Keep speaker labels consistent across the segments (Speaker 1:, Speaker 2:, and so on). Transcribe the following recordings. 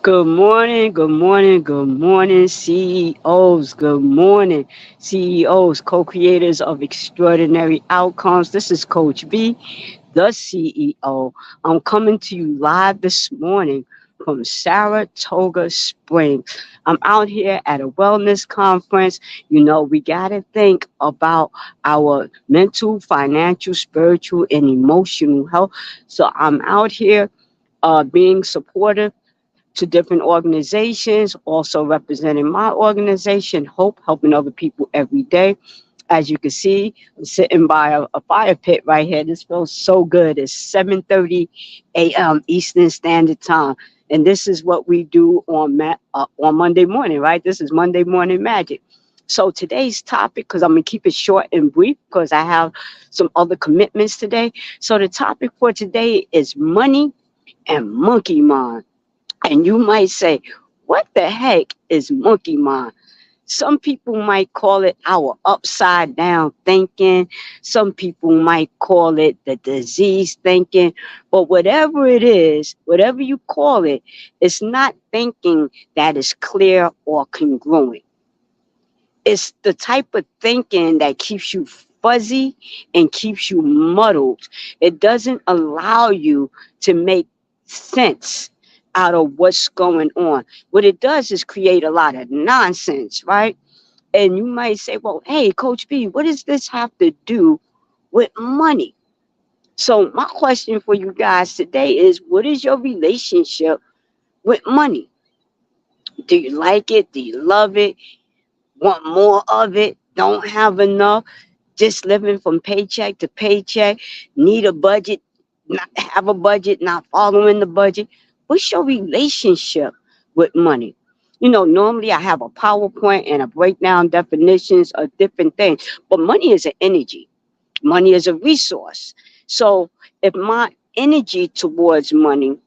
Speaker 1: Good morning, good morning, good morning, CEOs. Good morning, CEOs, co creators of extraordinary outcomes. This is Coach B, the CEO. I'm coming to you live this morning from Saratoga Springs. I'm out here at a wellness conference. You know, we got to think about our mental, financial, spiritual, and emotional health. So I'm out here being supportive to different organizations, also representing my organization, Hope, helping other people every day. As you can see, I'm sitting by a fire pit right here. This feels so good. It's 7:30 a.m. Eastern Standard Time. And this is what we do on Monday morning, right? This is Monday Morning Magic. So today's topic, because I'm going to keep it short and brief because I have some other commitments today. So the topic for today is money and monkey mind. And you might say, what the heck is monkey mind? Some people might call it our upside down thinking. Some people might call it the disease thinking. But whatever it is, whatever you call it, it's not thinking that is clear or congruent. It's the type of thinking that keeps you fuzzy and keeps you muddled. It doesn't allow you to make sense out of what's going on. What it does is create a lot of nonsense, right? And you might say, well, hey, Coach B, what does this have to do with money? So, my question for you guys today is, what is your relationship with money? Do you like it? Do you love it? Want more of it? Don't have enough? Just living from paycheck to paycheck? Need a budget? Not have a budget? Not following the budget? What's your relationship with money? You know, normally I have a PowerPoint and I break down definitions of different things, but money is an energy. Money is a resource. So if my energy towards money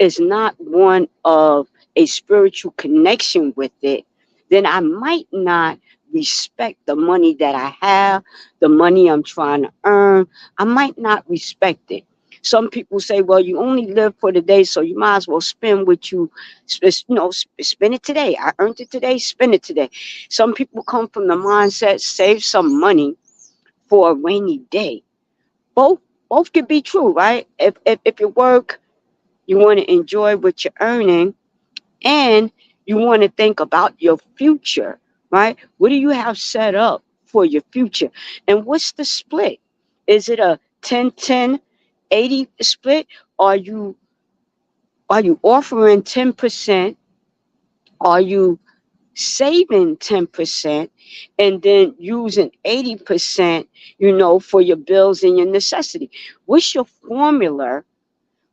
Speaker 1: is not one of a spiritual connection with it, then I might not respect the money that I have, the money I'm trying to earn. I might not respect it. Some people say, well, you only live for the day, so you might as well spend what spend it today. I earned it today, spend it today. Some people come from the mindset, save some money for a rainy day. Both both can be true, right? If you work, you want to enjoy what you're earning, and you want to think about your future, right? What do you have set up for your future? And what's the split? Is it a 10-10-80 split? Are you are you offering 10%? Are you saving 10% and then using 80%, for your bills and your necessity? What's your formula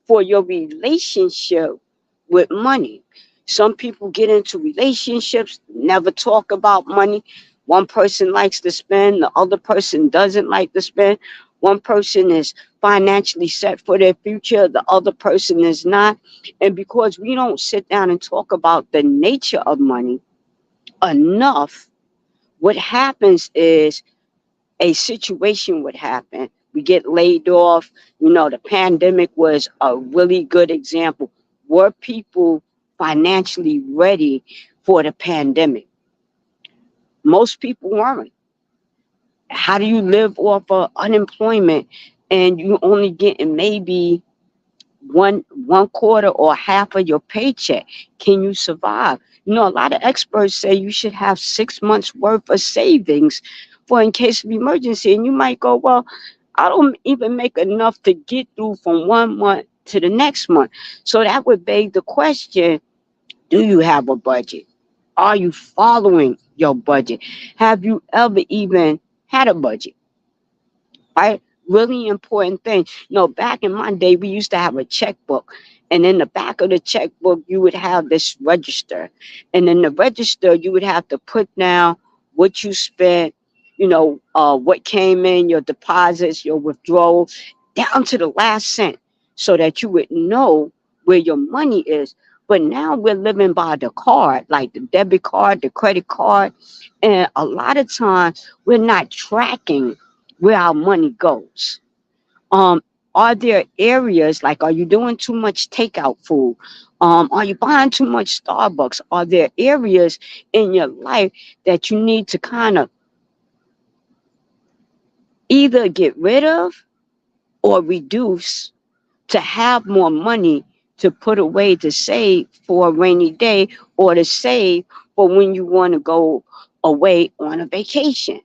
Speaker 1: for your relationship with money? Some people get into relationships, never talk about money. One person likes to spend, the other person doesn't like to spend. One person is financially set for their future, the other person is not. And because we don't sit down and talk about the nature of money enough, what happens is a situation would happen. We get laid off. The pandemic was a really good example. Were people financially ready for the pandemic? Most people weren't. How do you live off of unemployment and you only getting maybe one quarter or half of your paycheck? Can you survive? A lot of experts say you should have 6 months worth of savings for in case of emergency. And you might go, well, I don't even make enough to get through from 1 month to the next month. So that would beg the question, do you have a budget? Are you following your budget? Have you ever even had a budget? Right? Really important thing. Back in my day, we used to have a checkbook. And in the back of the checkbook, you would have this register. And in the register, you would have to put down what you spent, what came in, your deposits, your withdrawals, down to the last cent so that you would know where your money is. But now we're living by the card, like the debit card, the credit card. And a lot of times we're not tracking where our money goes. Are there areas like, are you doing too much takeout food? Are you buying too much Starbucks? Are there areas in your life that you need to kind of either get rid of or reduce to have more money to put away to save for a rainy day or to save for when you want to go away on a vacation?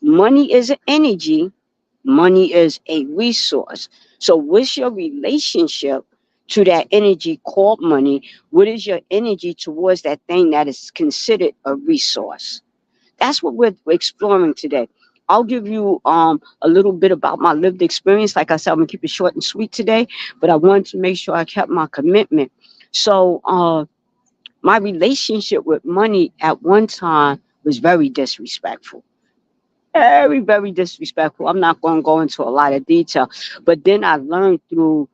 Speaker 1: Money is an energy, money is a resource. So, what's your relationship to that energy called money? What is your energy towards that thing that is considered a resource? That's what we're exploring today. I'll give you a little bit about my lived experience. Like I said, I'm gonna keep it short and sweet today, but I wanted to make sure I kept my commitment. So my relationship with money at one time was very disrespectful. Very, very disrespectful. I'm not going to go into a lot of detail, but then I learned through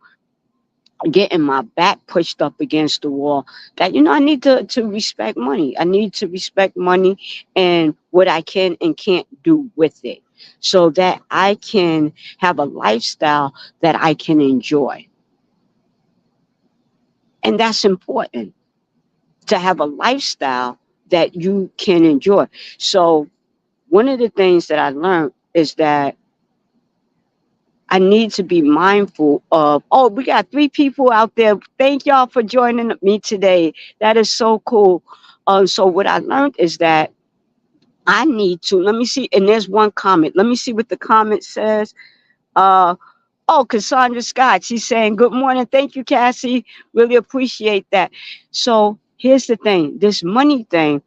Speaker 1: getting my back pushed up against the wall that I need to respect money. I need to respect money and what I can and can't do with it, so that I can have a lifestyle that I can enjoy. And that's important, to have a lifestyle that you can enjoy. So one of the things that I learned is that I need to be mindful of. Oh, we got 3 people out there. Thank y'all for joining me today. That is so cool. So what I learned is that I need to, let me see, and there's one comment. Let me see what the comment says. Uh, oh, Cassandra Scott, she's saying, good morning. Thank you, Cassie. Really appreciate that. So here's the thing, this money thing,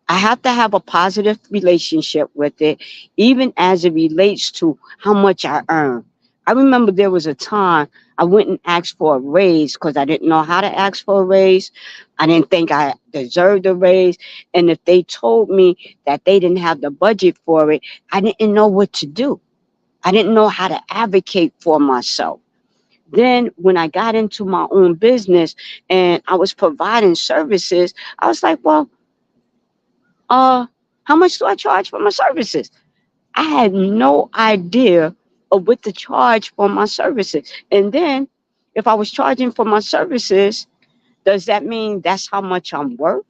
Speaker 1: I have to have a positive relationship with it, even as it relates to how much I earn. I remember there was a time I went and asked for a raise because I didn't know how to ask for a raise. I didn't think I deserved a raise. And if they told me that they didn't have the budget for it, I didn't know what to do. I didn't know how to advocate for myself. Then when I got into my own business and I was providing services, I was like, well, uh, how much do I charge for my services? I had no idea of what to charge for my services. And then if I was charging for my services, does that mean that's how much I'm worth?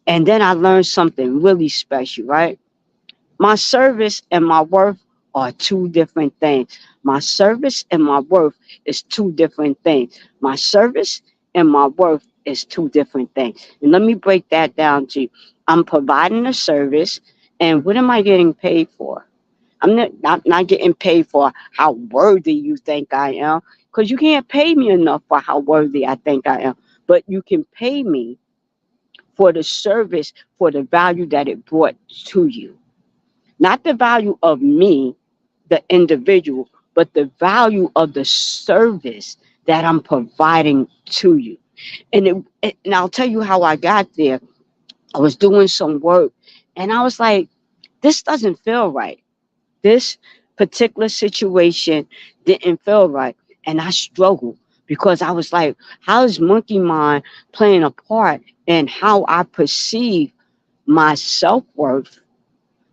Speaker 1: And then I learned something really special, right? My service and my worth are two different things. My service and my worth is two different things. My service and my worth is two different things. And let me break that down to you. I'm providing a service, and what am I getting paid for? I'm not getting paid for how worthy you think I am, because you can't pay me enough for how worthy I think I am. But you can pay me for the service, for the value that it brought to you. Not the value of me, the individual, but the value of the service that I'm providing to you. And I'll tell you how I got there. I was doing some work and I was like, this doesn't feel right. This particular situation didn't feel right. And I struggled because I was like, how is monkey mind playing a part in how I perceive my self worth,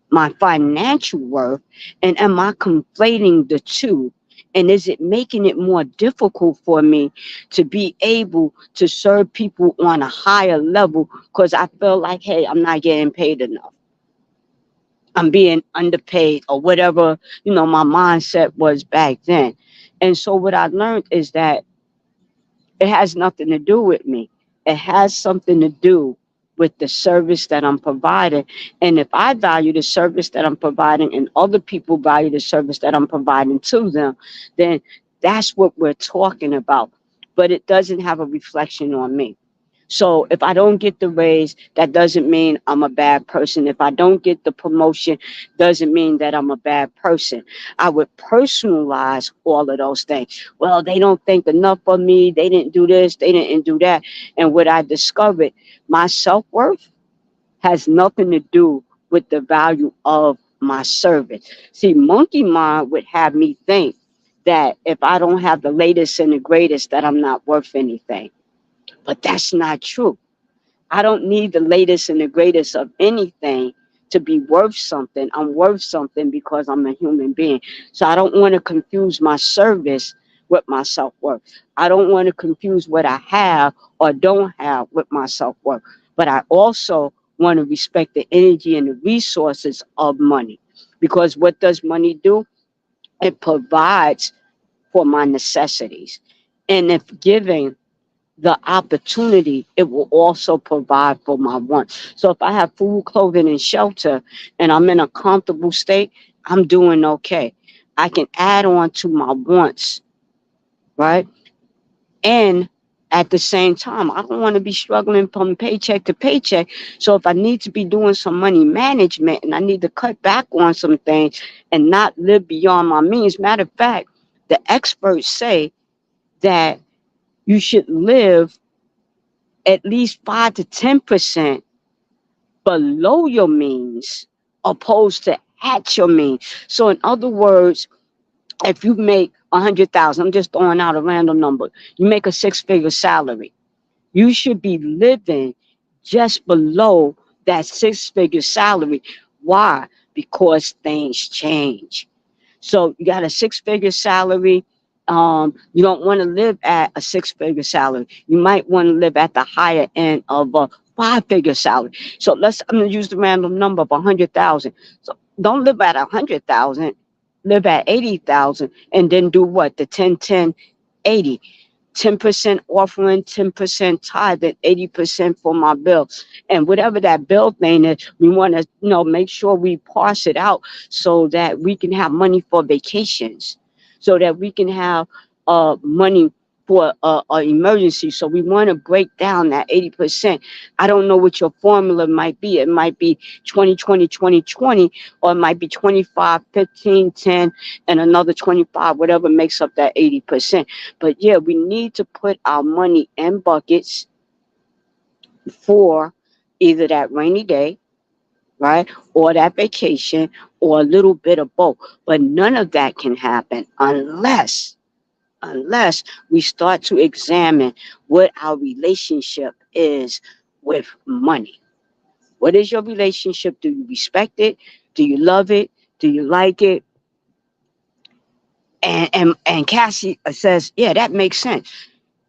Speaker 1: my financial worth, and am I conflating the two? And is it making it more difficult for me to be able to serve people on a higher level because I feel like, hey, I'm not getting paid enough. I'm being underpaid or whatever, my mindset was back then. And so what I learned is that it has nothing to do with me. It has something to do with the service that I'm providing. And if I value the service that I'm providing and other people value the service that I'm providing to them, then that's what we're talking about. But it doesn't have a reflection on me. So if I don't get the raise, that doesn't mean I'm a bad person. If I don't get the promotion, doesn't mean that I'm a bad person. I would personalize all of those things. Well, they don't think enough of me. They didn't do this. They didn't do that. And what I discovered, my self-worth has nothing to do with the value of my service. See, monkey mind would have me think that if I don't have the latest and the greatest, that I'm not worth anything. But that's not true. I don't need the latest and the greatest of anything to be worth something. I'm worth something because I'm a human being. So I don't want to confuse my service with my self-worth. I don't want to confuse what I have or don't have with my self-worth. But I also want to respect the energy and the resources of money. Because what does money do? It provides for my necessities. And if given the opportunity, it will also provide for my wants. So if I have food, clothing, and shelter, and I'm in a comfortable state, I'm doing okay. I can add on to my wants, right? And at the same time, I don't want to be struggling from paycheck to paycheck. So if I need to be doing some money management and I need to cut back on some things and not live beyond my means, matter of fact, the experts say that you should live at least 5 to 10% below your means opposed to at your means. So in other words, if you make 100,000, I'm just throwing out a random number, you make a six-figure salary, you should be living just below that six-figure salary. Why? Because things change. So you got a six-figure salary. You don't want to live at a six-figure salary. You might want to live at the higher end of a five-figure salary. So I'm gonna use the random number of 100,000. So don't live at 100,000. Live at 80,000, and then do what? The 10, 10, 80. 10% offering, 10% tithe, and 80% for my bill. And whatever that bill thing is, we want to, make sure we parse it out so that we can have money for vacations, so that we can have money for an emergency. So we want to break down that 80%. I don't know what your formula might be. It might be 20, 20, 20, 20, or it might be 25, 15, 10, and another 25, whatever makes up that 80%. But yeah, we need to put our money in buckets for either that rainy day, right, or that vacation, or a little bit of both. But none of that can happen unless we start to examine what our relationship is with money. What is your relationship? Do you respect it? Do you love it? Do you like it? And Cassie says, yeah, that makes sense.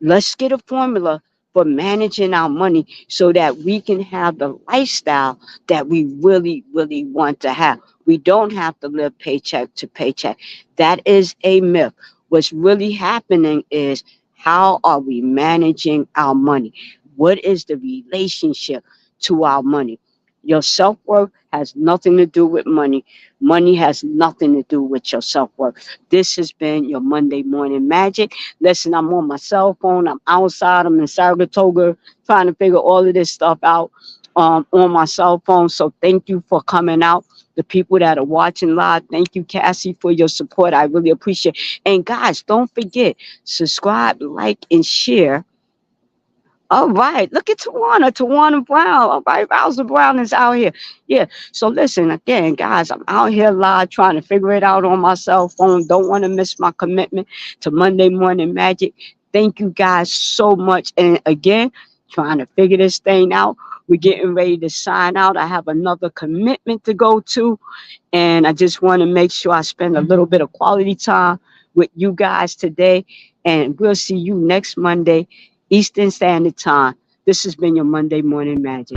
Speaker 1: Let's get a formula for managing our money so that we can have the lifestyle that we really, really want to have. We don't have to live paycheck to paycheck. That is a myth. What's really happening is, how are we managing our money? What is the relationship to our money? Your self-worth has nothing to do with money. Money has nothing to do with your self-worth. This has been your Monday Morning Magic. Listen, I'm on my cell phone. I'm outside. I'm in Saratoga trying to figure all of this stuff out on my cell phone. So thank you for coming out. The people that are watching live, thank you, Cassie, for your support. I really appreciate it. And guys, don't forget, subscribe, like, and share. All right, look at Tawana Brown. All right, Bowser Brown is out here. Yeah, so listen, again, guys, I'm out here live trying to figure it out on my cell phone. Don't want to miss my commitment to Monday Morning Magic. Thank you guys so much. And again, trying to figure this thing out. We're getting ready to sign out. I have another commitment to go to, and I just want to make sure I spend a little bit of quality time with you guys today. And we'll see you next Monday, Eastern Standard Time. This has been your Monday Morning Magic.